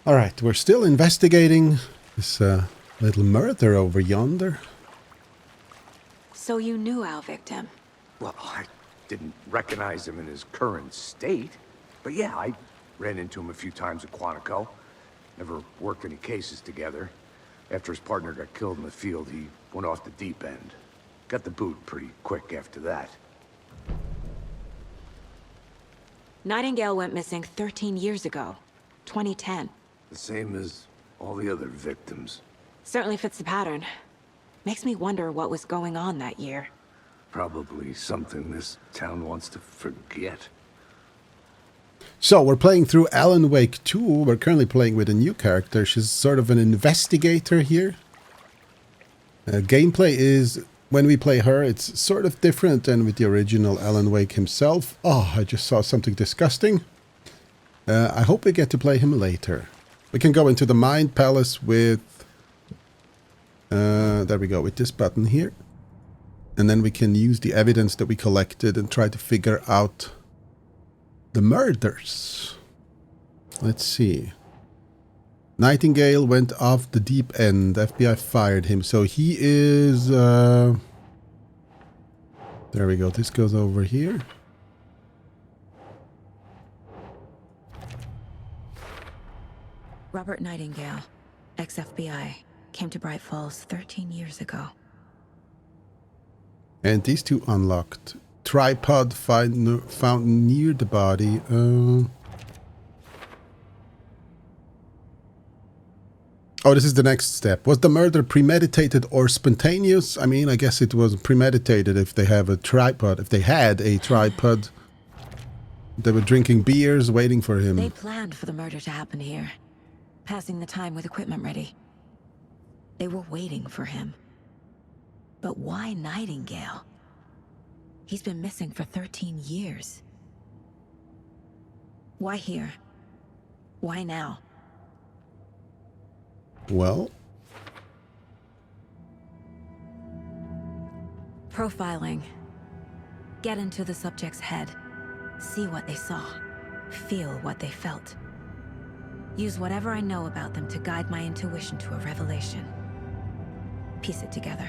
Alright, we're still investigating this little murder over yonder. So you knew our victim? Well, I didn't recognize him in his current state. But yeah, I ran into him a few times at Quantico. Never worked any cases together. After his partner got killed in the field, he went off the deep end. Got the boot pretty quick after that. Nightingale went missing 13 years ago. 2010. The same as all the other victims. Certainly fits the pattern. Makes me wonder what was going on that year. Probably something this town wants to forget. So, we're playing through Alan Wake 2. We're currently playing with a new character. She's sort of an investigator here. Gameplay is, when we play her, it's sort of different than with the original Alan Wake himself. Oh, I just saw something disgusting. I hope we get to play him later. We can go into the Mind Palace with... there we go, with this button here. And then we can use the evidence that we collected and try to figure out the murders. Let's see. Nightingale went off the deep end. FBI fired him. So he is... there we go. This goes over here. Robert Nightingale, ex-FBI, came to Bright Falls 13 years ago. And these two unlocked. Tripod found near the body. Oh, this is the next step. Was the murder premeditated or spontaneous? I mean, I guess it was premeditated if they have a tripod. If they had a tripod, they were drinking beers, waiting for him. They planned for the murder to happen here, passing the time with equipment ready. They were waiting for him. But why Nightingale? He's been missing for 13 years. Why here? Why now? Well... Profiling. Get into the subject's head. See what they saw. Feel what they felt. Use whatever I know about them to guide my intuition to a revelation. Piece it together.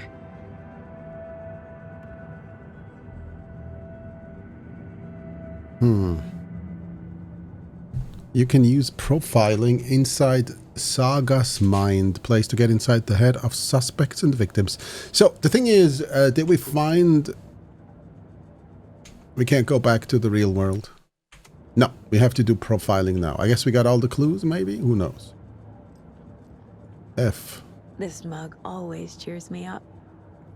You can use profiling inside Saga's mind, place to get inside the head of suspects and victims. So, the thing is, did we find... We can't go back to the real world. No, we have to do profiling now. I guess we got all the clues, maybe? Who knows? F. This mug always cheers me up.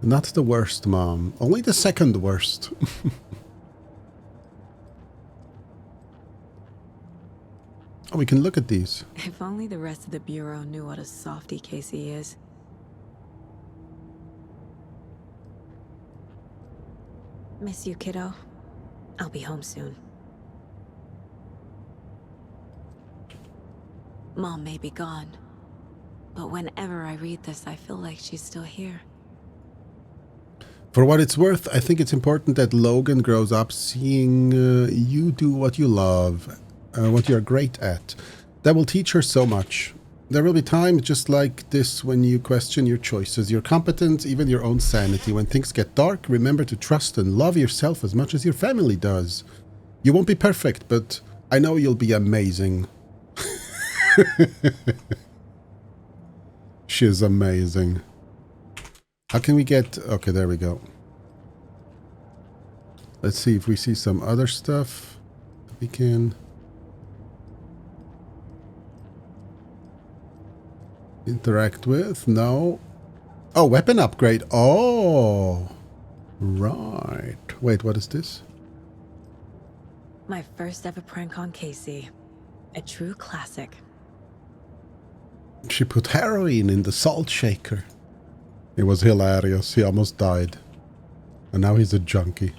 Not the worst, Mom. Only the second worst. Oh, we can look at these. If only the rest of the Bureau knew what a softy Casey is. Miss you, kiddo. I'll be home soon. Mom may be gone, but whenever I read this, I feel like she's still here. For what it's worth, I think it's important that Logan grows up seeing you do what you love, what you're great at. That will teach her so much. There will be times just like this when you question your choices, your competence, even your own sanity. When things get dark, remember to trust and love yourself as much as your family does. You won't be perfect, but I know you'll be amazing. She's amazing. How can we get... Okay, there we go. Let's see if we see some other stuff we can interact with. No. Oh, weapon upgrade. Oh, right. Wait, what is this? My first ever prank on Casey. A true classic. She put heroin in the salt shaker. It was hilarious. He almost died. And now he's a junkie.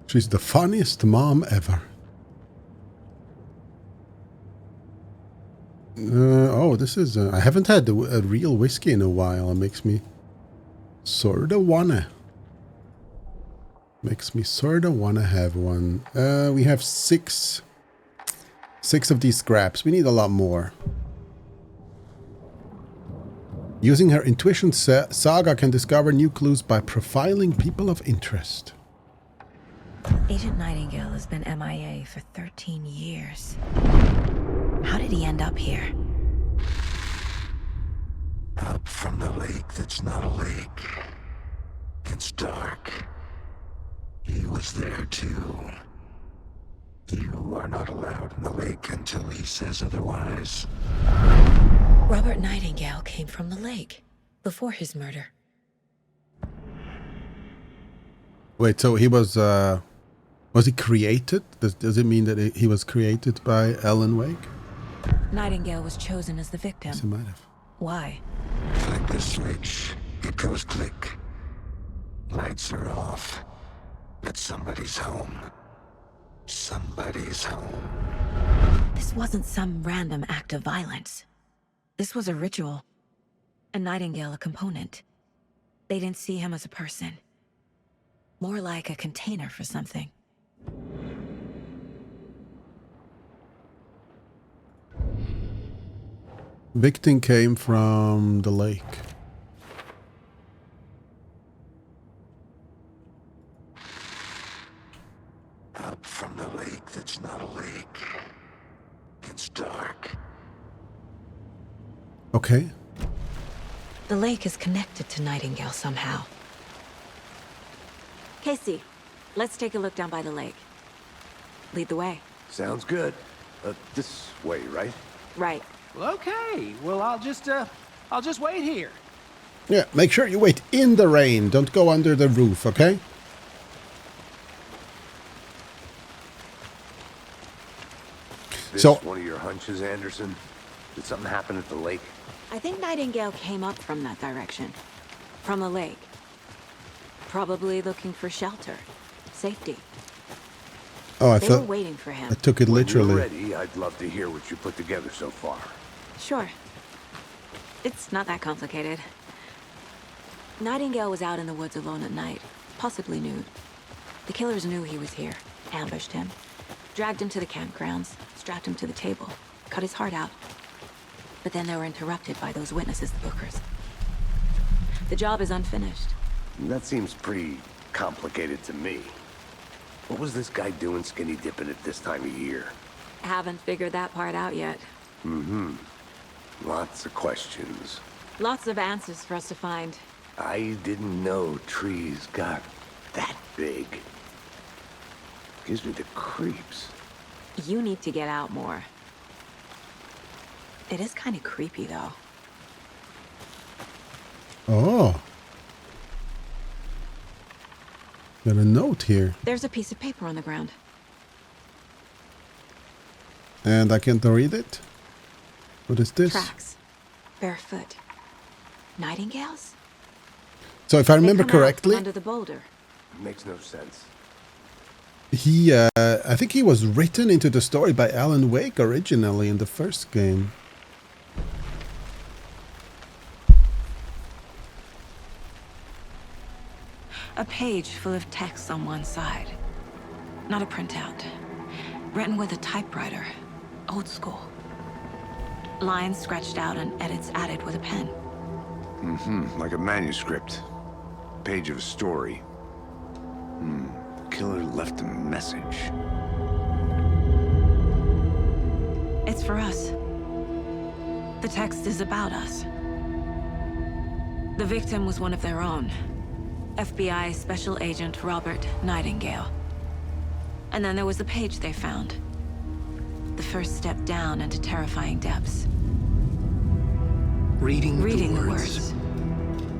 She's the funniest mom ever. Oh, this is... I haven't had a real whiskey in a while. It makes me sorta wanna. Makes me sorta wanna have one. We have 6 6 of these scraps. We need a lot more. Using her intuition, Saga can discover new clues by profiling people of interest. Agent Nightingale has been MIA for 13 years. How did he end up here? Up from the lake that's not a lake. It's dark. He was there too. You are not allowed in the lake until he says otherwise. Robert Nightingale came from the lake before his murder. Wait, so he was he created? Does it mean that he was created by Alan Wake? Nightingale was chosen as the victim. Yes, he might have. Why? Flick the switch. It goes click. Lights are off. But somebody's home. Somebody's home. This wasn't some random act of violence. This was a ritual. And Nightingale a component. They didn't see him as a person. More like a container for something. Victim came from the lake. Up from the lake that's not a lake. It's dark. Okay. The lake is connected to Nightingale somehow. Casey, let's take a look down by the lake. Lead the way. Sounds good. This way, right? Right. Well, okay. Well, I'll just wait here. Yeah, make sure you wait in the rain. Don't go under the roof, okay? This So- one of your hunches, Anderson? Did something happen at the lake? I think Nightingale came up from that direction. From the lake. Probably looking for shelter. Safety. Oh, I They were thought waiting for him. I took it When literally. you're ready, I'd love to hear what you put together so far. Sure. It's not that complicated. Nightingale was out in the woods alone at night, possibly nude. The killers knew he was here, ambushed him, dragged him to the campgrounds, strapped him to the table, cut his heart out. But then they were interrupted by those witnesses, the Bookers. The job is unfinished. That seems pretty complicated to me. What was this guy doing skinny dipping at this time of year? Haven't figured that part out yet. Lots of questions. Lots of answers for us to find. I didn't know trees got that big. Gives me the creeps. You need to get out more. It is kind of creepy, though. Oh. Got a note here. There's a piece of paper on the ground. And I can't read it? What is this? Tracks. Barefoot. Nightingales? So if I They remember come out from correctly, under the boulder. Makes no sense. I think he was written into the story by Alan Wake originally in the first game. A page full of text on one side. Not a printout. Written with a typewriter. Old school. Lines scratched out and edits added with a pen. Like a manuscript. Page of a story. The killer left a message. It's for us. The text is about us. The victim was one of their own. FBI Special Agent Robert Nightingale. And then there was the page they found. The first step down into terrifying depths. Reading The the words.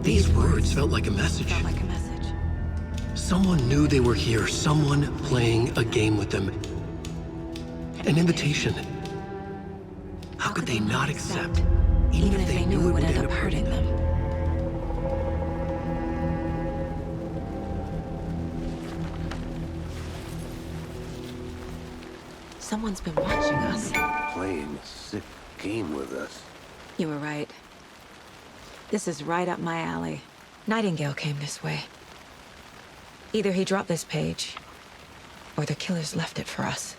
These words felt like a message. Felt like a message. Someone knew they were here, someone playing a game with them. An invitation. How could they not accept, even if they knew it would end up hurting them? Someone's been watching us. Playing a sick game with us. You were right. This is right up my alley. Nightingale came this way. Either he dropped this page, or the killers left it for us.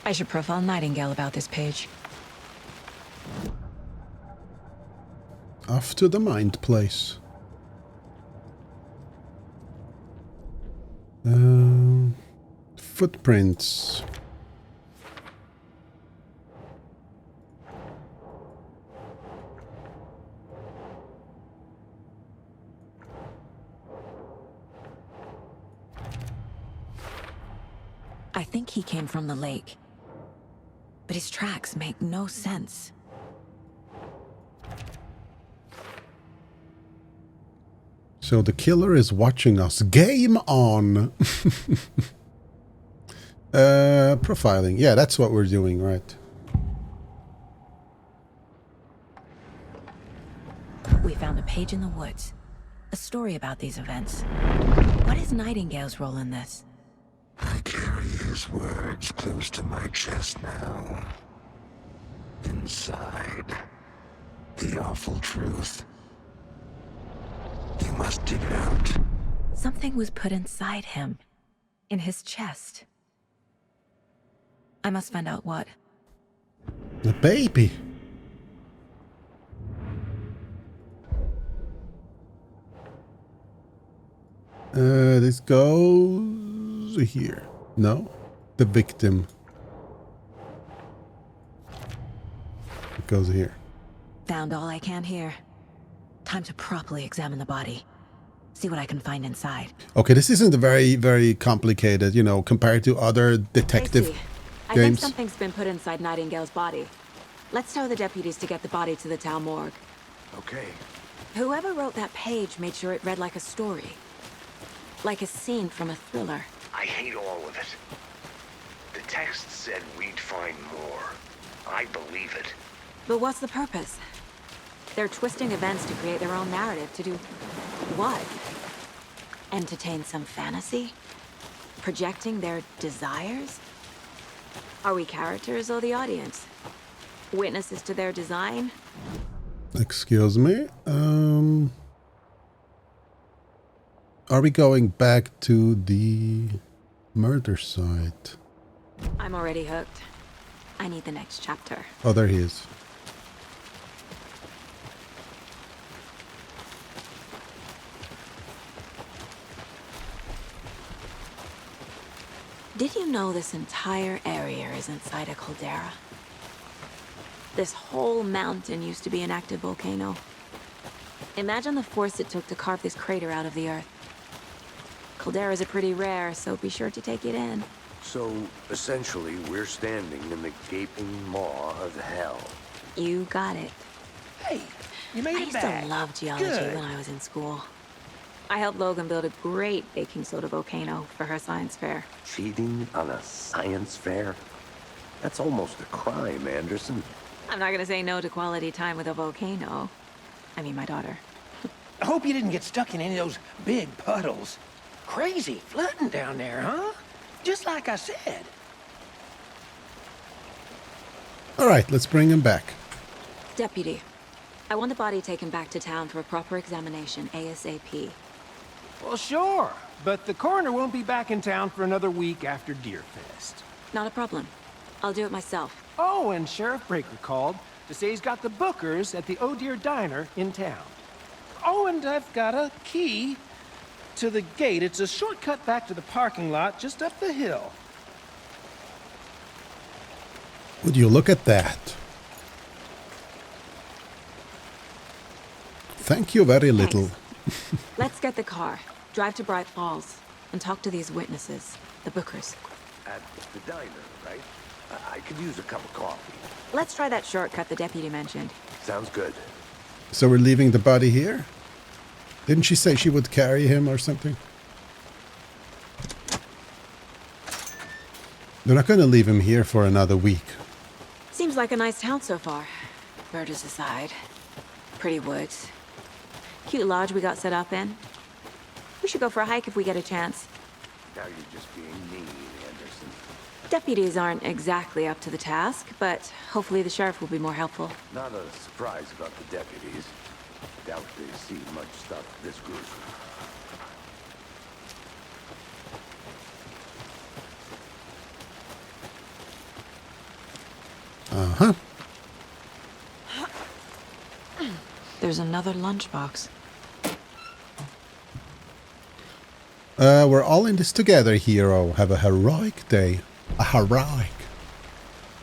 I should profile Nightingale about this page. Off to the mind place. Footprints. I think he came from the lake. But his tracks make no sense. So the killer is watching us. Game on! Profiling. Yeah, that's what we're doing, right? We found a page in the woods. A story about these events. What is Nightingale's role in this? I carry his words close to my chest now. Inside, the awful truth. You must dig it out. Something was put inside him. In his chest. I must find out what. The baby. This goes here. No? The victim. It goes here. Found all I can here. Time to properly examine the body. See what I can find inside. Okay, this isn't very, very complicated, you know, compared to other detective Tracy, I think games. something's been put inside Nightingale's body. Let's tell the deputies to get the body to the town morgue. Okay. Whoever wrote that page made sure it read like a story. Like a scene from a thriller. I hate all of it. The text said we'd find more. I believe it. But what's the purpose? They're twisting events to create their own narrative. To do what? Entertain some fantasy? Projecting their desires? Are we characters or the audience? Witnesses to their design? Excuse me. Are we going back to the murder site? I'm already hooked. I need the next chapter. Oh, there he is. Did you know this entire area is inside a caldera? This whole mountain used to be an active volcano. Imagine the force it took to carve this crater out of the earth. Calderas are pretty rare, so be sure to take it in. So, essentially, we're standing in the gaping maw of hell. You got it. Hey, you made I it used back. to love geology Good. when I was in school. I helped Logan build a great baking soda volcano for her science fair. Cheating on a science fair? That's almost a crime, Anderson. I'm not gonna say no to quality time with a volcano. I mean, my daughter. I hope you didn't get stuck in any of those big puddles. Crazy flooding down there, huh? Just like I said. All right, let's bring him back. Deputy, I want the body taken back to town for a proper examination, ASAP. Well, sure. But the coroner won't be back in town for another week after Deerfest. Not a problem. I'll do it myself. Oh, and Sheriff Breaker called to say he's got the Bookers at the Oh Dear Diner in town. Oh, and I've got a key to the gate. It's a shortcut back to the parking lot just up the hill. Would you look at that? Thank you very little. Let's get the car, drive to Bright Falls, and talk to these witnesses, the Bookers. At the diner, right? I could use a cup of coffee. Let's try that shortcut the deputy mentioned. Sounds good. So we're leaving the body here? Didn't she say she would carry him or something? They're not going to leave him here for another week. Seems like a nice town so far. Murders aside. Pretty woods. Cute lodge we got set up in. We should go for a hike if we get a chance. Now you're just being mean, Anderson. Deputies aren't exactly up to the task, but hopefully the sheriff will be more helpful. Not a surprise about the deputies. Doubt they see much stuff this gruesome. Uh-huh. There's another lunchbox. We're all in this together, hero. Have a heroic day. A heroic.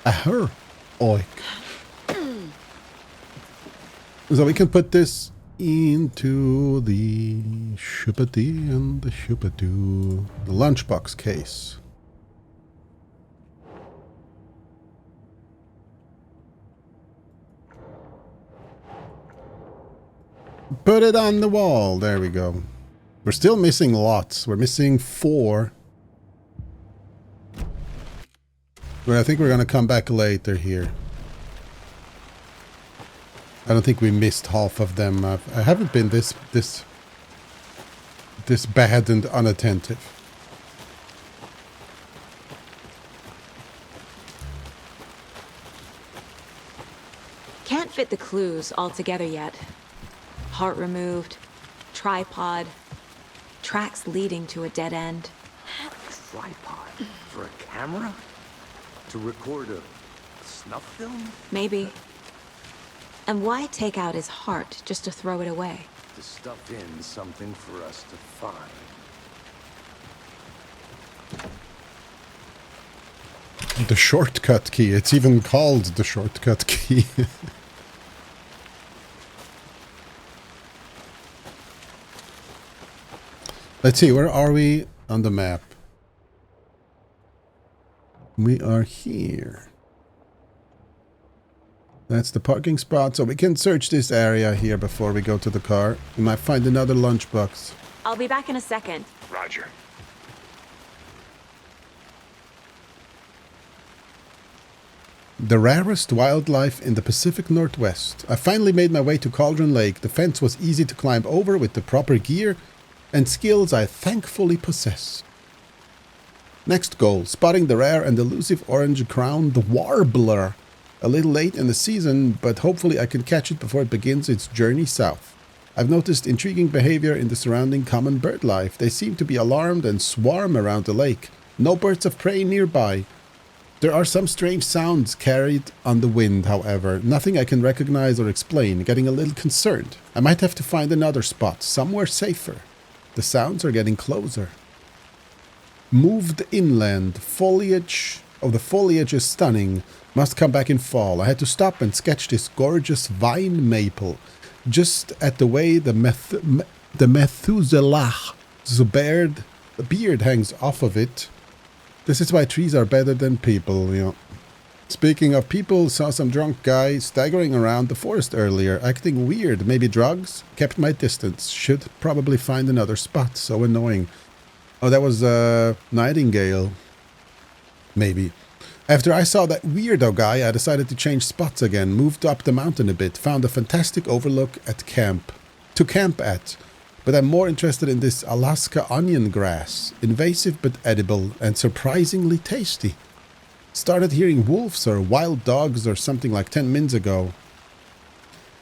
A heroic. So we can put this into the shoopity and the shoopatoo. The lunchbox case. Put it on the wall. There we go. We're still missing lots. We're missing 4. But I think we're going to come back later here. I don't think we missed half of them. I haven't been this bad and unattentive. Can't fit the clues all together yet. Heart removed, tripod, tracks leading to a dead end. Tripod? For a camera? To record a snuff film? Maybe. And why take out his heart just to throw it away? To stuff in something for us to find. The shortcut key. It's even called the shortcut key. Let's see, where are we on the map? We are here. That's the parking spot, so we can search this area here before we go to the car. We might find another lunchbox. I'll be back in a second. Roger. The rarest wildlife in the Pacific Northwest. I finally made my way to Cauldron Lake. The fence was easy to climb over with the proper gear and skills I thankfully possess. Next goal, spotting the rare and elusive orange-crowned warbler. A little late in the season, but hopefully I can catch it before it begins its journey south. I've noticed intriguing behavior in the surrounding common bird life. They seem to be alarmed and swarm around the lake. No birds of prey nearby. There are some strange sounds carried on the wind, however. Nothing I can recognize or explain. Getting a little concerned. I might have to find another spot, somewhere safer. The sounds are getting closer. Moved inland. Foliage. Oh, the foliage is stunning. Must come back in fall. I had to stop and sketch this gorgeous vine maple. Just at the way the Methuselah, the beard hangs off of it. This is why trees are better than people, you know. Speaking of people, saw some drunk guy staggering around the forest earlier, acting weird. Maybe drugs? Kept my distance. Should probably find another spot. So annoying. Oh, that was Nightingale. Maybe. After I saw that weirdo guy, I decided to change spots again. Moved up the mountain a bit. Found a fantastic overlook to camp at. But I'm more interested in this Alaska onion grass. Invasive but edible and surprisingly tasty. Started hearing wolves or wild dogs or something like 10 minutes ago.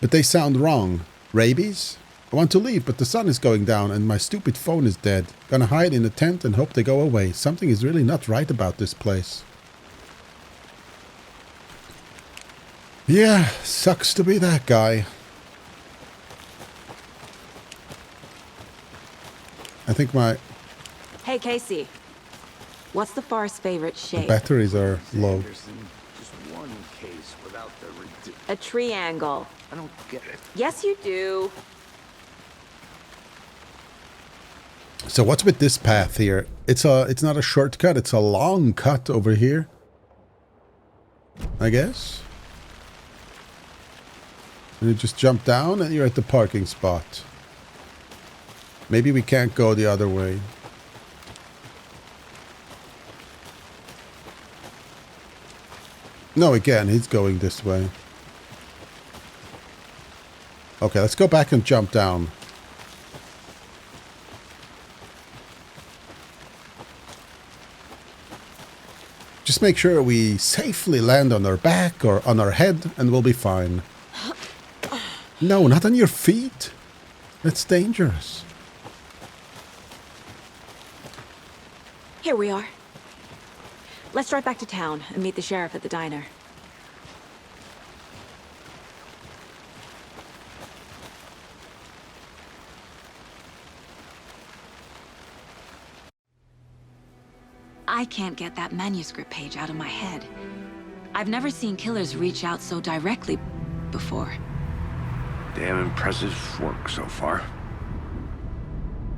But they sound wrong. Rabies? I want to leave, but the sun is going down and my stupid phone is dead. Gonna hide in a tent and hope they go away. Something is really not right about this place. Yeah, sucks to be that guy. I think my... Hey, Casey. What's the forest's favorite shape? batteries are low. Anderson, just one case without the A triangle. I don't get it. Yes, you do. So what's with this path here? It's not a shortcut, it's a long cut over here. I guess. And you just jump down and you're at the parking spot. Maybe we can't go the other way. No, again, he's going this way. Okay, let's go back and jump down. Just make sure we safely land on our back or on our head and we'll be fine. No, not on your feet. That's dangerous. Here we are. Let's drive back to town and meet the sheriff at the diner. I can't get that manuscript page out of my head. I've never seen killers reach out so directly before. Damn impressive work so far.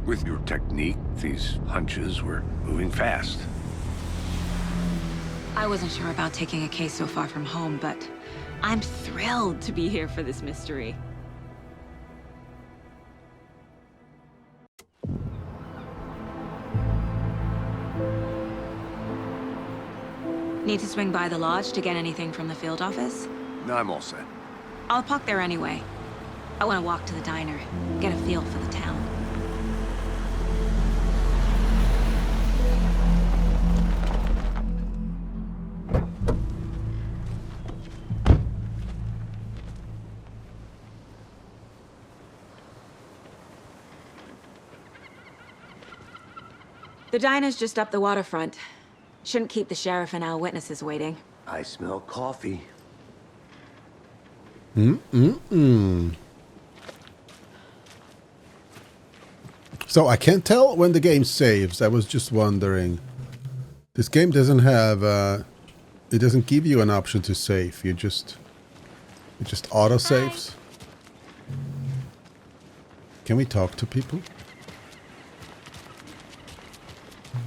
With your technique, these hunches were moving fast. I wasn't sure about taking a case so far from home, but I'm thrilled to be here for this mystery. Need to swing by the lodge to get anything from the field office? No, I'm all set. I'll park there anyway. I want to walk to the diner, get a feel for the town. The diner's just up the waterfront. Shouldn't keep the sheriff and our witnesses waiting. I smell coffee. So I can't tell when the game saves. I was just wondering. This game doesn't have it doesn't give you an option to save. It just auto saves. Can we talk to people?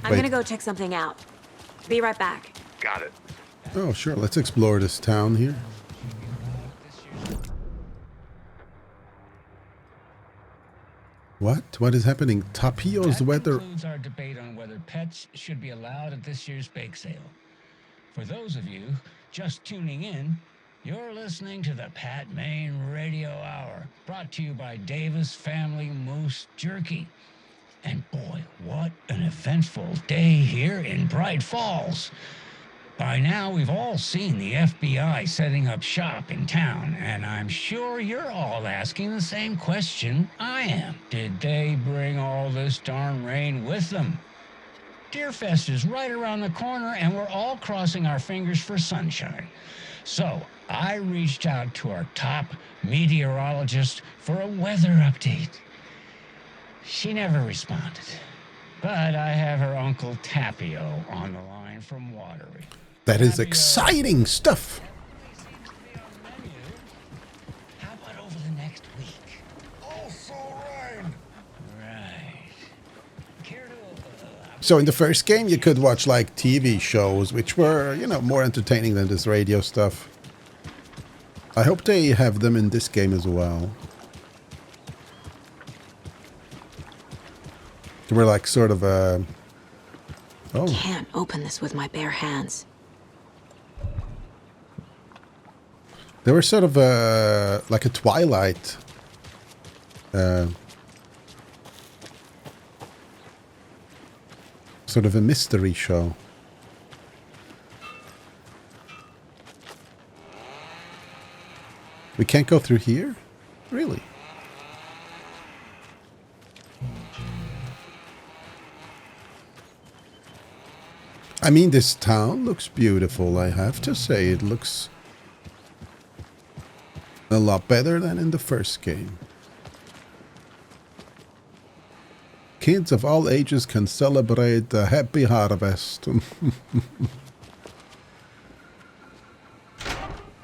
I'm Wait. gonna go check something out. Be right back. Got it. Oh, sure. Let's explore this town here. What? What is happening? Tapio's That weather. concludes our debate on whether pets should be allowed at this year's bake sale. For those of you just tuning in, you're listening to the Pat Maine Radio Hour, brought to you by Davis Family Moose Jerky. And boy, what an eventful day here in Bright Falls. By now, we've all seen the FBI setting up shop in town, and I'm sure you're all asking the same question I am. Did they bring all this darn rain with them? Deerfest is right around the corner, and we're all crossing our fingers for sunshine. So I reached out to our top meteorologist for a weather update. She never responded, but I have her Uncle Tapio on the line from Watery. That is Tapio exciting stuff. How about over the next week? Also rain. Right. Care to, So in the first game, you could watch like TV shows, which were, you know, more entertaining than this radio stuff. I hope they have them in this game as well. They were like sort of a... Oh, Can't open this with my bare hands. they were sort of like a Twilight. Sort of a mystery show. We can't go through here? Really? I mean, this town looks beautiful, I have to say. It looks a lot better than in the first game. Kids of all ages can celebrate the happy harvest.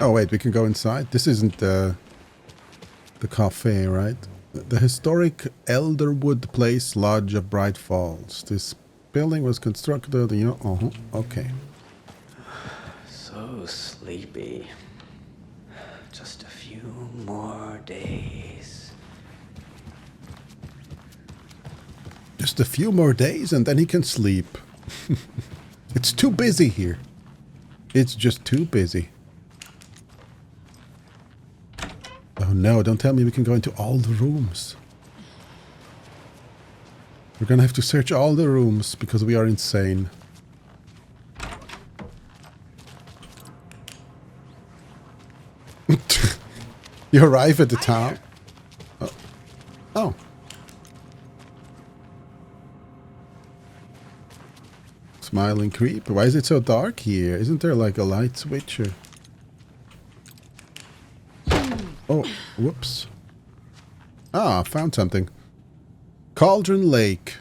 Oh wait, we can go inside? This isn't the cafe, right? The historic Elderwood Place Lodge of Bright Falls. This building was constructed, you know, okay. So sleepy. Just a few more days. Just a few more days and then he can sleep. It's too busy here. It's just too busy. Oh no, don't tell me we can go into all the rooms. We're gonna have to search all the rooms because we are insane. You arrive at the town. Oh. Oh. Smiling creep. Why is it so dark here? Isn't there like a light switch or... Oh, whoops. Ah, found something. Cauldron Lake.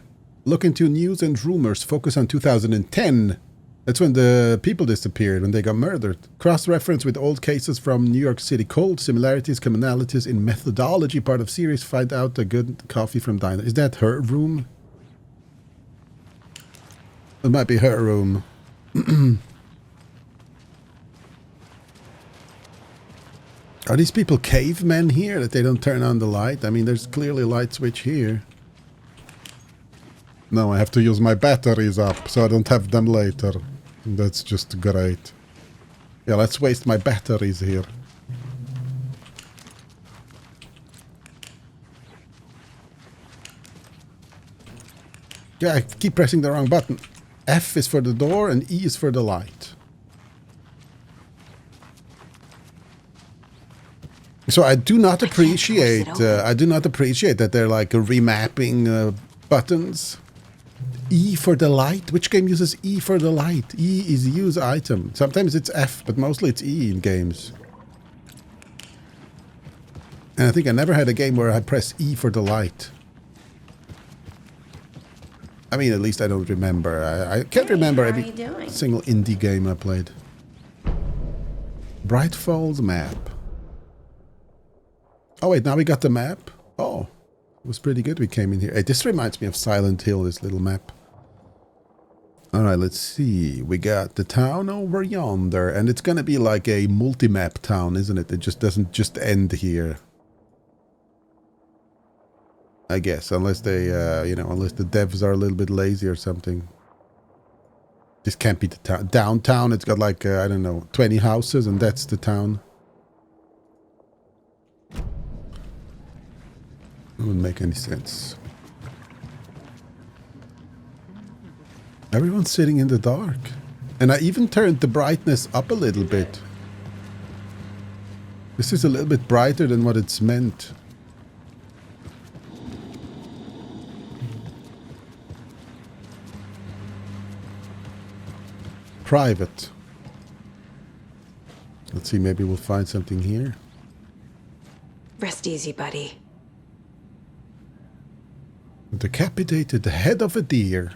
Look into news and rumors. Focus on 2010. That's when the people disappeared, when they got murdered. Cross-reference with old cases from New York City. Cold similarities, commonalities in methodology. Part of series. Find out a good coffee from diner. Is that her room? It might be her room. Are these people cavemen here that they don't turn on the light? I mean, there's clearly a light switch here. No, I have to use my batteries up so I don't have them later. That's just great. Yeah, let's waste my batteries here. Yeah, I keep pressing the wrong button. F is for the door and E is for the light. So I do not appreciate. I do not appreciate that they're like remapping buttons. E for the light. Which game uses E for the light? E is use item. Sometimes it's F, but mostly it's E in games. And I think I never had a game where I press E for the light. I mean, at least I don't remember. I can't remember every single indie game I played. Bright Falls map. Oh wait, now we got the map. Oh, it was pretty good we came in here. Hey, this reminds me of Silent Hill, this little map. Alright, let's see. We got the town over yonder, and it's gonna be like a multi-map town, isn't it? It just doesn't just end here. I guess, unless they, unless the devs are a little bit lazy or something. This can't be the town. Downtown, it's got like, I don't know, 20 houses, and that's the town. It wouldn't make any sense. Everyone's sitting in the dark. And I even turned the brightness up a little bit. This is a little bit brighter than what it's meant. Private. Let's see, maybe we'll find something here. Rest easy, buddy. Decapitated the head of a deer.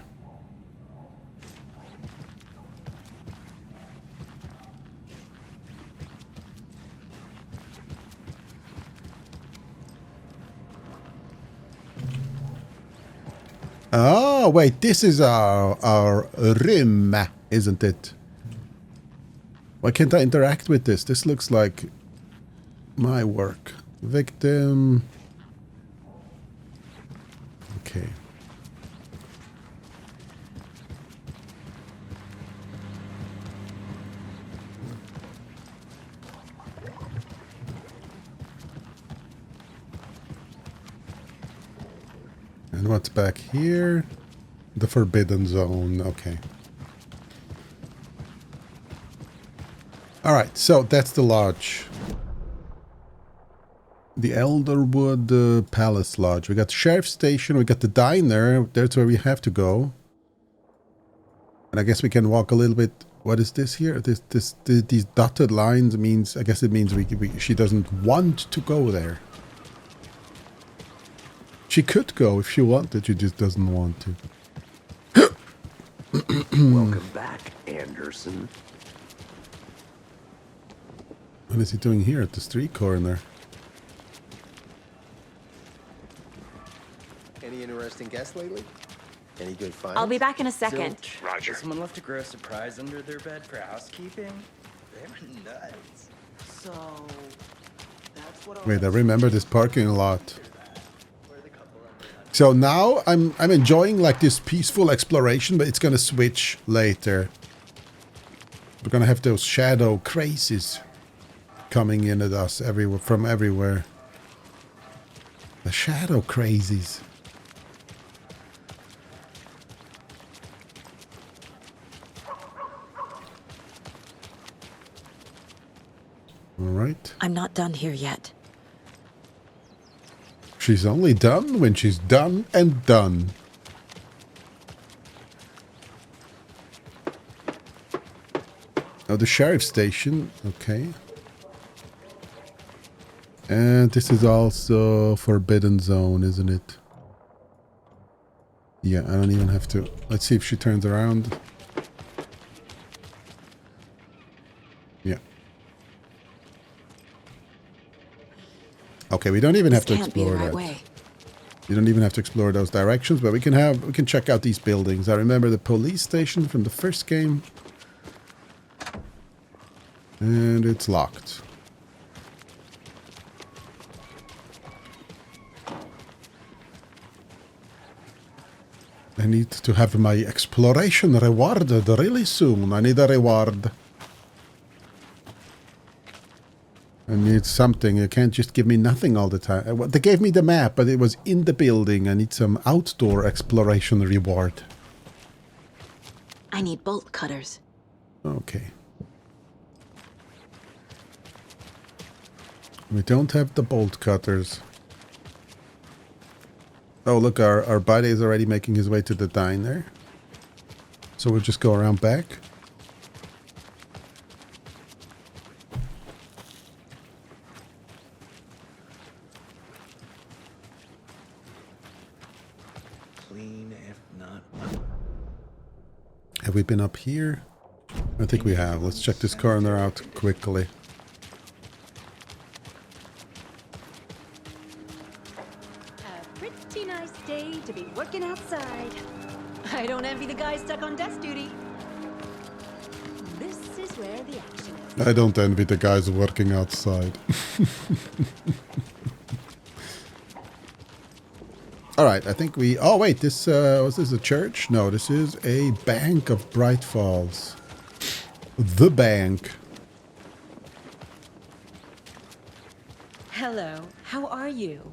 Oh, wait, this is our rim, isn't it? Why can't I interact with this? This looks like my work. Victim. Okay. And what's back here? The Forbidden Zone. Okay. Alright, so that's the lodge. The Elderwood Palace Lodge. We got the Sheriff's Station. We got the diner. That's where we have to go. And I guess we can walk a little bit. What is this here? These dotted lines means... I guess it means she doesn't want to go there. She could go if she wanted. She just doesn't want to. Welcome back, Anderson. What is he doing here at the street corner? Any interesting guests lately? Any good finds? I'll be back in a second. Zilch. Roger. Someone left a gross surprise under their bed for housekeeping. They were nuts. So, that's what Wait, I remember this parking lot. So now I'm enjoying like this peaceful exploration, but it's gonna switch later. We're gonna have those shadow crazies coming in at us from everywhere. The shadow crazies. All right. I'm not done here yet. She's only done when she's done and done. Oh, the sheriff's station. Okay. And this is also Forbidden Zone, isn't it? Yeah, I don't even have to. Let's see if she turns around. Yeah. Okay, we don't even have to This can't be the explore right that. way. You don't even have to explore those directions, but we can check out these buildings. I remember the police station from the first game. And it's locked. I need to have my exploration rewarded really soon. I need a reward. I need something. You can't just give me nothing all the time. They gave me the map, but it was in the building. I need some outdoor exploration reward. I need bolt cutters. Okay. We don't have the bolt cutters. Oh, look, our buddy is already making his way to the diner. So we'll just go around back. Clean, if not. Have we been up here? I think we have. Let's check this corner out quickly. A pretty nice day to be working outside. I don't envy the guy stuck on desk duty. This is where the action is. I don't envy the guys working outside. Alright, I think we... Oh, wait, this... was this a church? No, this is a Bank of Bright Falls. The bank. Hello, how are you?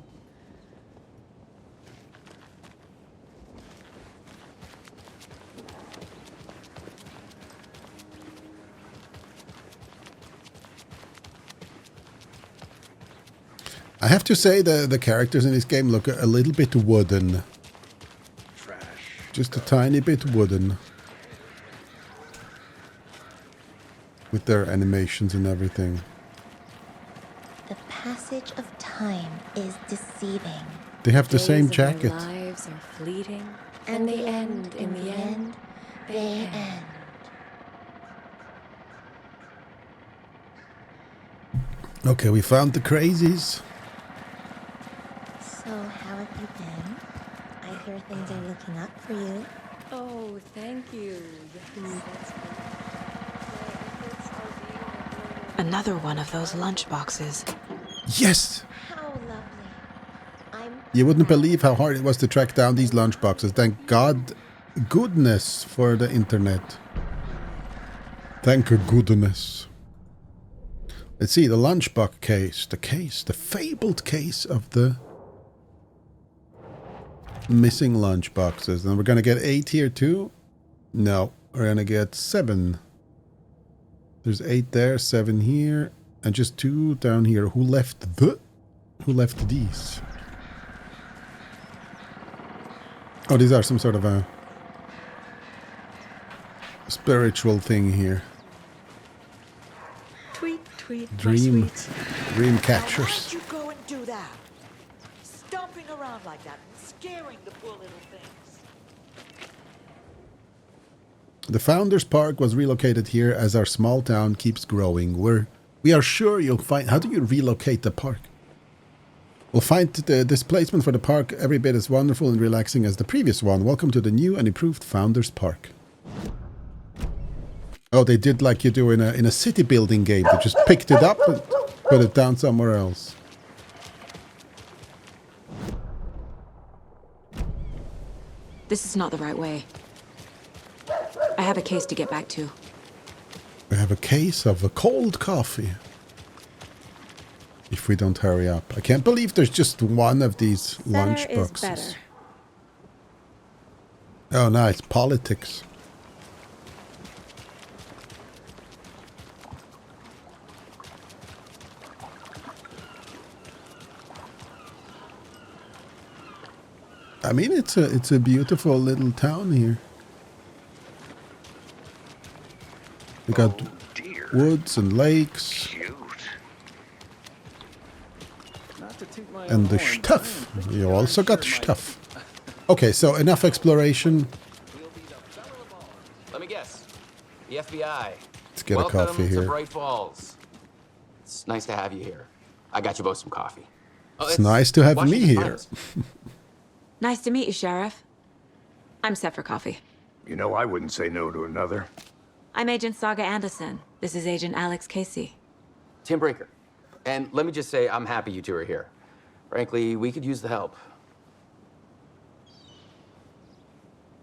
I have to say the characters in this game look a little bit wooden. Trash. Just a tiny bit wooden. With their animations and everything. The passage of time is deceiving. They have the same Days of our jacket. lives are fleeting, and they end in the end. They end. Okay, we found the crazies. So, how have you been? I hear things are looking up for you. Oh, thank you. Yes, that's good. My efforts are being rewarded. Another one of those lunch boxes. Yes! How lovely. I'm You wouldn't believe how hard it was to track down these lunchboxes. Thank God, goodness for the internet. Thank goodness. Let's see, the lunchbox case. The fabled case of the missing lunchboxes. And we're going to get 8 here too? No, we're going to get 7. There's 8 there, 7 here, and just 2 down here. Who left these? Oh, these are some sort of a spiritual thing here. Tweet, tweet, my Dream sweet. catchers. Why'd you go and do that? Stomping around like that and scaring the poor little things. The Founders Park was relocated here as our small town keeps growing. We are sure you'll find... How do you relocate the park? We'll find the displacement for the park every bit as wonderful and relaxing as the previous one. Welcome to the new and improved Founders Park. Oh, they did like you do in a city building game. They just picked it up and put it down somewhere else. This is not the right way. I have a case to get back to. We have a case of a cold coffee. If we don't hurry up. I can't believe there's just one of these lunch Better is boxes. better. Oh, nice. Politics. I mean, it's a beautiful little town here. We got woods and lakes. Cute. Not to toot my And own the horn, stuff. but I'm You pretty also darn got sure my- stuff. Okay, so enough exploration. Let me guess. The FBI. Let's get a coffee Welcome here. to Bright Falls. It's nice to have you here. I got you both some coffee. Oh, It's nice to have me Washington here. Times. Nice to meet you, Sheriff. I'm set for coffee. You know, I wouldn't say no to another. I'm Agent Saga Anderson. This is Agent Alex Casey. Tim Breaker. And let me just say, I'm happy you two are here. Frankly, we could use the help.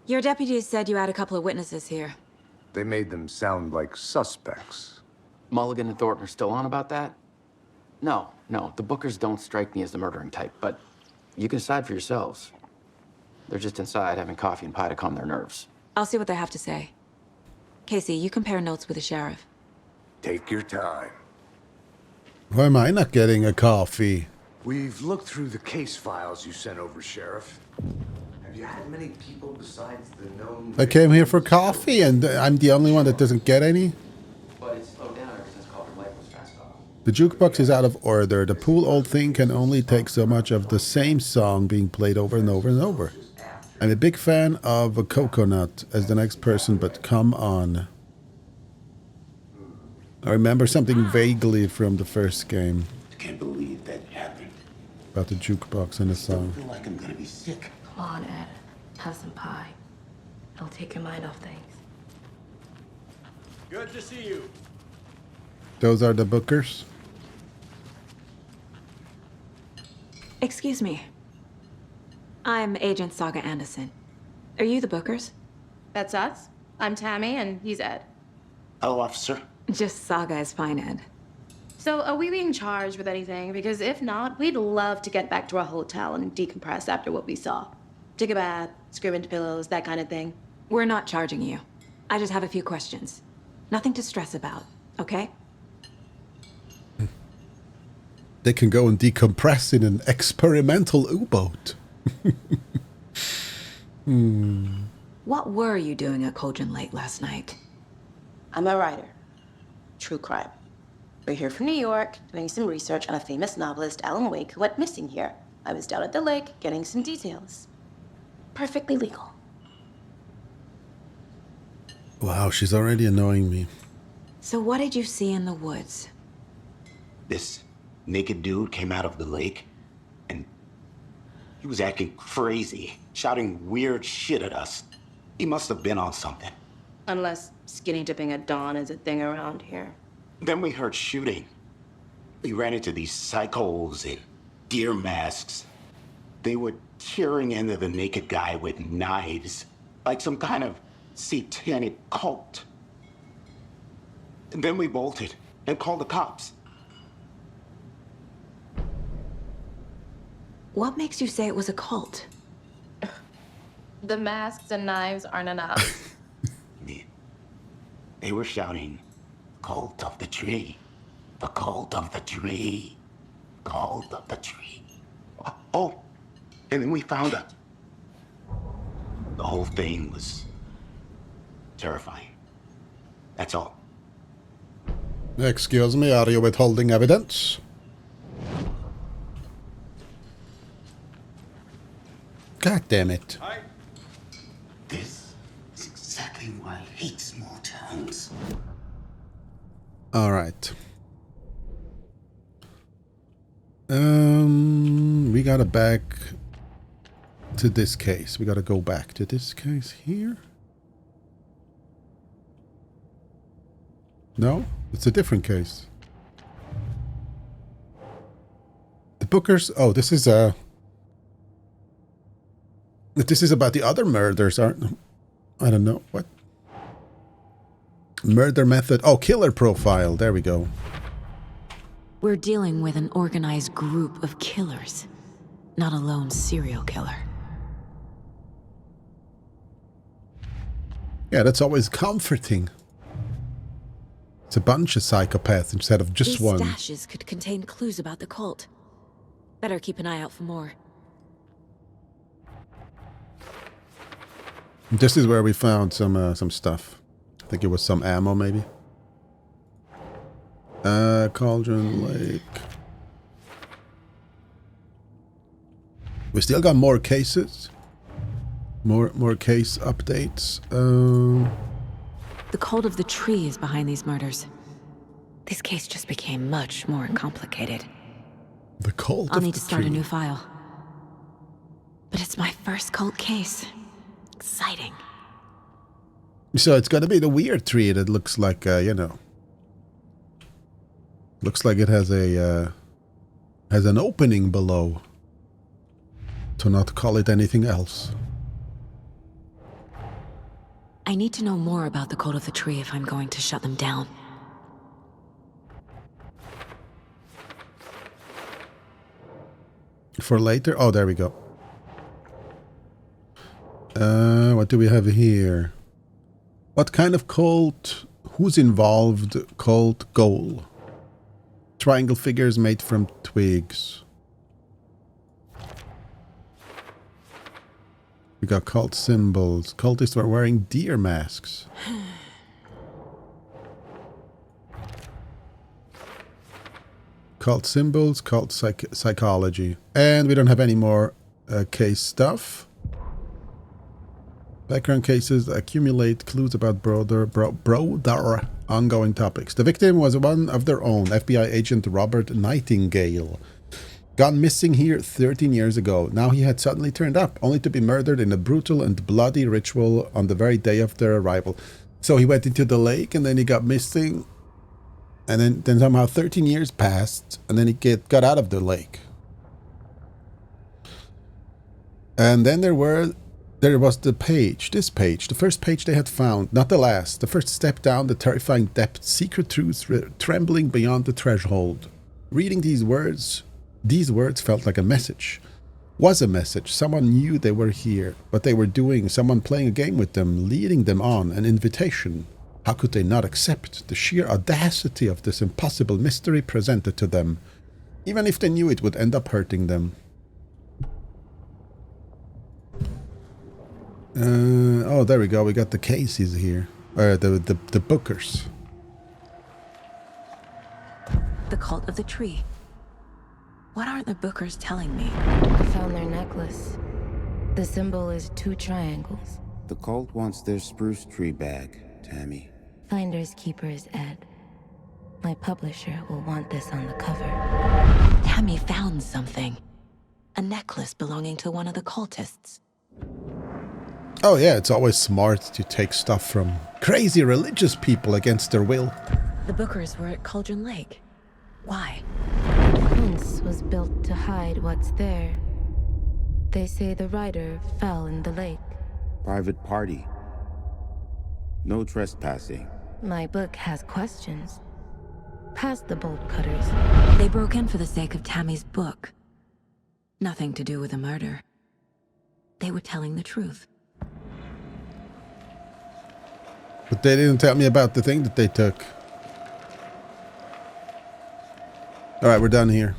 Your deputies said you had a couple of witnesses here. They made them sound like suspects. Mulligan and Thornton are still on about that? No, the Bookers don't strike me as the murdering type, but you can decide for yourselves. They're just inside having coffee and pie to calm their nerves. I'll see what they have to say. Casey, you compare notes with the sheriff. Take your time. Why am I not getting a coffee? We've looked through the case files you sent over, Sheriff. Have you had many people besides the known... I came here for coffee and I'm the only one that doesn't get any? But it's slowed down ever since Calder Lake was fast off. The jukebox is out of order. The pool old thing can only take so much of the same song being played over and over and over. I'm a big fan of a coconut as the next person, but come on. I remember something vaguely from the first game I can't believe that happened. about the jukebox and the I song. feel like I'm gonna be sick. Come on, Ed. Have some pie. It'll take your mind off things. Good to see you. Those are the Bookers. Excuse me. I'm Agent Saga Anderson. Are you the Bookers? That's us. I'm Tammy, and he's Ed. Hello, officer. Just Saga is fine, Ed. So, are we being charged with anything? Because if not, we'd love to get back to our hotel and decompress after what we saw. Take a bath, scream into pillows, that kind of thing. We're not charging you. I just have a few questions. Nothing to stress about, okay? They can go and decompress in an experimental U-boat. What were you doing at Cauldron Lake last night? I'm a writer. True crime. We're here from New York, doing some research on a famous novelist, Alan Wake, who went missing here. I was down at the lake, getting some details. Perfectly legal. Wow, she's already annoying me. So what did you see in the woods? This naked dude came out of the lake, and he was acting crazy, shouting weird shit at us. He must have been on something. Unless skinny dipping at dawn is a thing around here. Then we heard shooting. We ran into these psychos in deer masks. They were tearing into the naked guy with knives, like some kind of satanic cult. And then we bolted and called the cops. What makes you say it was a cult? The masks and knives aren't enough. They were shouting, "Cult of the tree, the cult of the tree, cult of the tree." Oh, and then we found out. The whole thing was terrifying. That's all. Excuse me, are you withholding evidence? God damn it. This is exactly why I hate small towns. All right. We gotta back to this case. We gotta go back to this case here. No, it's a different case. The Bookers. Oh, this is a. This is about the other murders, aren't? I don't know what. Murder method. Oh, killer profile. There we go. We're dealing with an organized group of killers, not a lone serial killer. Yeah, that's always comforting. It's a bunch of psychopaths instead of just These one. stashes could contain clues about the cult. Better keep an eye out for more. This is where we found some stuff. I think it was some ammo, maybe. Cauldron Lake. We still got more cases. More case updates. The cult of the tree is behind these murders. This case just became much more complicated. The cult I'll of need the to start tree. a new file. But it's my first cult case. Exciting. So it's gonna be the weird tree that looks like, looks like it has an opening below. To not call it anything else. I need to know more about the cult of the tree if I'm going to shut them down. For later? Oh, there we go. What do we have here? What kind of cult? Who's involved? Cult goal. Triangle figures made from twigs. We got cult symbols. Cultists were wearing deer masks. Cult symbols, cult psychology. And we don't have any more case stuff. Background cases accumulate clues about broader ongoing topics. The victim was one of their own, FBI agent Robert Nightingale. Gone missing here 13 years ago. Now he had suddenly turned up, only to be murdered in a brutal and bloody ritual on the very day of their arrival. So he went into the lake and then he got missing. And then somehow 13 years passed and then he got out of the lake. And then there was the page, this page, the first page they had found, not the last, the first step down the terrifying depth, secret truths trembling beyond the threshold. Reading these words felt like a message. Was a message. Someone knew they were here, what they were doing, someone playing a game with them, leading them on, an invitation. How could they not accept the sheer audacity of this impossible mystery presented to them, even if they knew it would end up hurting them? Oh, there we go. We got the cases here. The bookers. The cult of the tree. What aren't the bookers telling me? I found their necklace. The symbol is 2 triangles. The cult wants their spruce tree bag, Tammy. Finders keepers, Ed. My publisher will want this on the cover. Tammy found something. A necklace belonging to one of the cultists. Oh yeah, it's always smart to take stuff from crazy religious people against their will. The bookers were at Cauldron Lake. Why? The fence was built to hide what's there. They say the rider fell in the lake. Private party. No trespassing. My book has questions. Past the bolt cutters. They broke in for the sake of Tammy's book. Nothing to do with a murder. They were telling the truth. But they didn't tell me about the thing that they took. Alright, we're done here.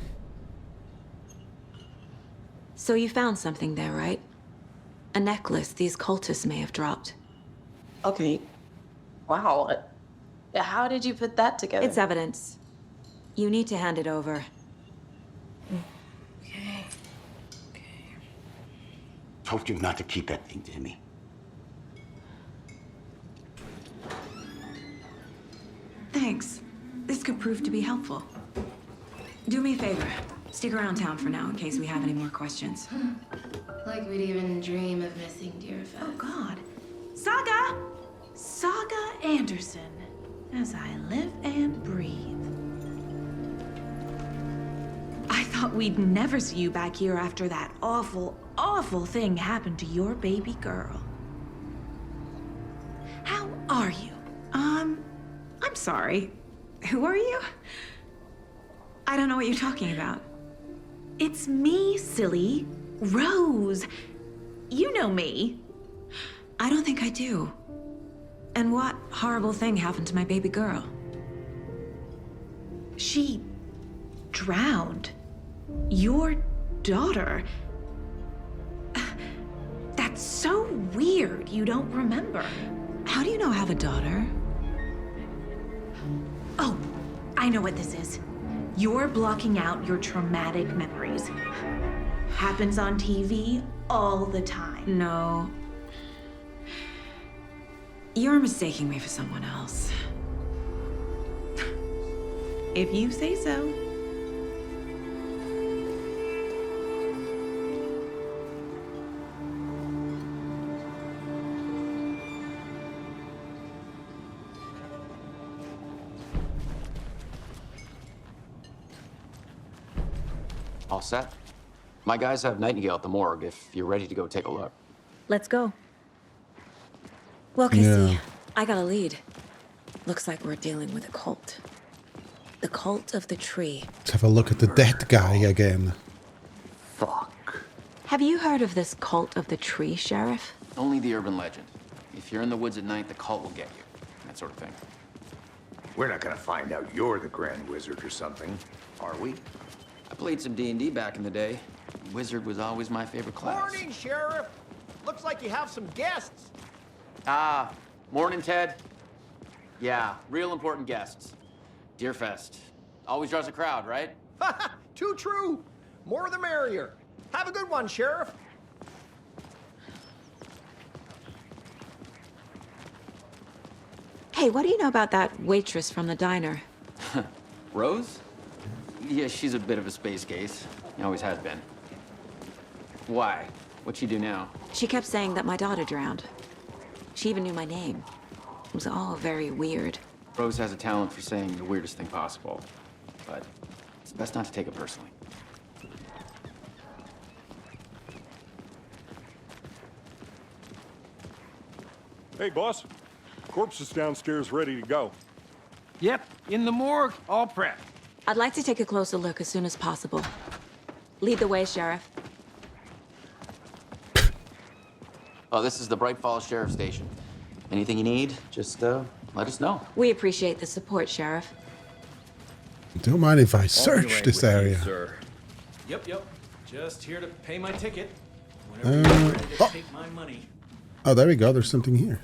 So you found something there, right? A necklace these cultists may have dropped. Okay. Wow. How did you put that together? It's evidence. You need to hand it over. Okay. Told you not to keep that thing, Timmy. Thanks. This could prove to be helpful. Do me a favor. Stick around town for now in case we have any more questions. Like we'd even dream of missing dear Fez. Oh, God. Saga! Saga Anderson. As I live and breathe. I thought we'd never see you back here after that awful, awful thing happened to your baby girl. How are you? I'm sorry. Who are you? I don't know what you're talking about. It's me, silly. Rose. You know me. I don't think I do. And what horrible thing happened to my baby girl? She drowned. Your daughter. That's so weird you don't remember. How do you know I have a daughter? Oh, I know what this is. You're blocking out your traumatic memories. Happens on TV all the time. No, You're mistaking me for someone else. If you say so. All set? My guys have Nightingale at the morgue if you're ready to go take a look. Let's go. Well, Casey, I got a lead. Looks like we're dealing with a cult. The cult of the tree. Let's have a look at the dead guy again. Have you heard of this cult of the tree, Sheriff? Only the urban legend. If you're in the woods at night, the cult will get you. That sort of thing. We're not gonna find out you're the Grand Wizard or something, are we? I played some D&D back in the day. Wizard was always my favorite class. Morning, Sheriff. Looks like you have some guests. Ah, morning, Ted. Yeah, real important guests. Deerfest. Always draws a crowd, right? Too true. More the merrier. Have a good one, Sheriff. Hey, what do you know about that waitress from the diner? Rose? Yeah, she's a bit of a space case. Always has been. Why? What'd she do now? She kept saying that my daughter drowned. She even knew my name. It was all very weird. Rose has a talent for saying the weirdest thing possible. But it's best not to take it personally. Hey, boss. Corpse is downstairs ready to go. Yep, in the morgue, all prepped. I'd like to take a closer look as soon as possible. Lead the way, Sheriff. Oh, this is the Bright Falls Sheriff Station. Anything you need, just let us know. We appreciate the support, Sheriff. Don't mind if I search this area. Sir. Yep. Just here to pay my ticket. Whenever you're ready to take my money. Oh, there we go. There's something here.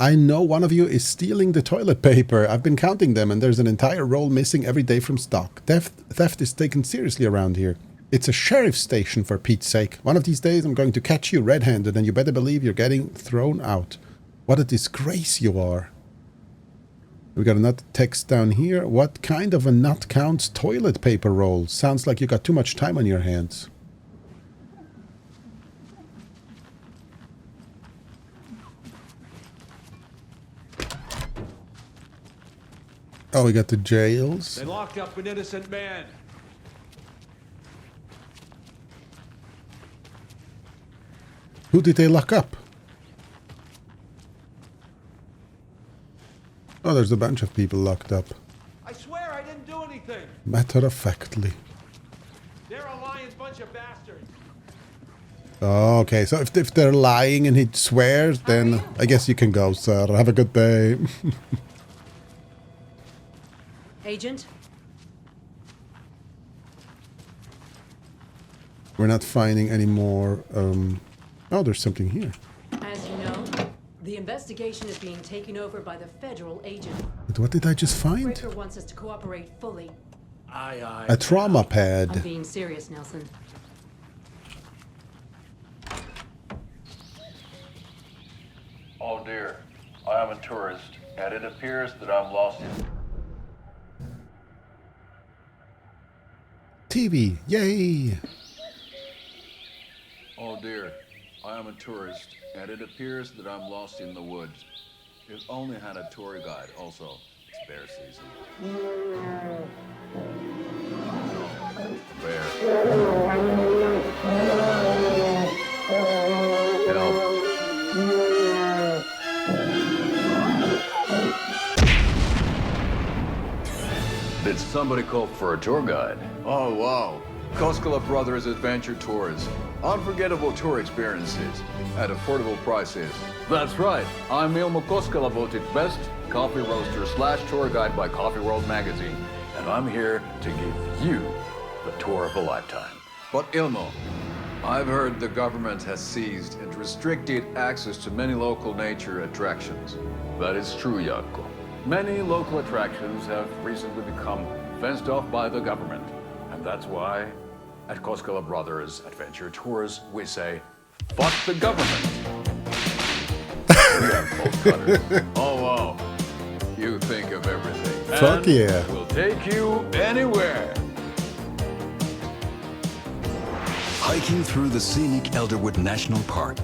I know one of you is stealing the toilet paper. I've been counting them, and there's an entire roll missing every day from stock. Theft is taken seriously around here. It's a sheriff's station, for Pete's sake. One of these days, I'm going to catch you red-handed, and you better believe you're getting thrown out. What a disgrace you are. We got another text down here. What kind of a nut counts toilet paper rolls? Sounds like you got too much time on your hands. Oh, we got the jails. They locked up an innocent man. Who did they lock up? Oh, there's a bunch of people locked up. I swear I didn't do anything. Matter of factly. They're a lying bunch of bastards. Oh, okay, so if they're lying and he swears, then I guess you can go, sir. Have a good day. Agent? We're not finding any more. Oh, there's something here. As you know, the investigation is being taken over by the federal agent. But what did I just find? Breaker wants us to cooperate fully. Aye. A trauma I'm pad. being serious, Nelson. Oh dear, I am a tourist, and it appears that I'm lost in... TV, yay! Oh dear, I am a tourist, and it appears that I'm lost in the woods. If only had a tour guide. Also, it's bear season. Bear. Help. Did somebody call for a tour guide? Oh, wow. Koskela Brothers Adventure Tours. Unforgettable tour experiences at affordable prices. That's right. I'm Ilmo Koskela, voted best coffee roaster / tour guide by Coffee World magazine. And I'm here to give you the tour of a lifetime. But Ilmo, I've heard the government has seized and restricted access to many local nature attractions. That is true, Jaakko. Many local attractions have recently become fenced off by the government. And that's why, at Koskela Brothers Adventure Tours, we say, fuck the government. that, bolt cutters. Oh, wow. You think of everything. Fuck And yeah. We'll take you anywhere. Hiking through the scenic Elderwood National Park.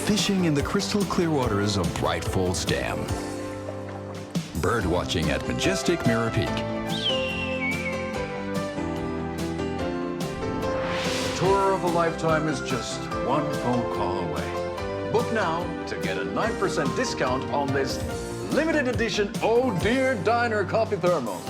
Fishing in the crystal clear waters of Bright Falls Dam. Bird watching at majestic Mirror Peak. The tour of a lifetime is just one phone call away. Book now to get a 9% discount on this limited edition Oh Dear Diner coffee thermos.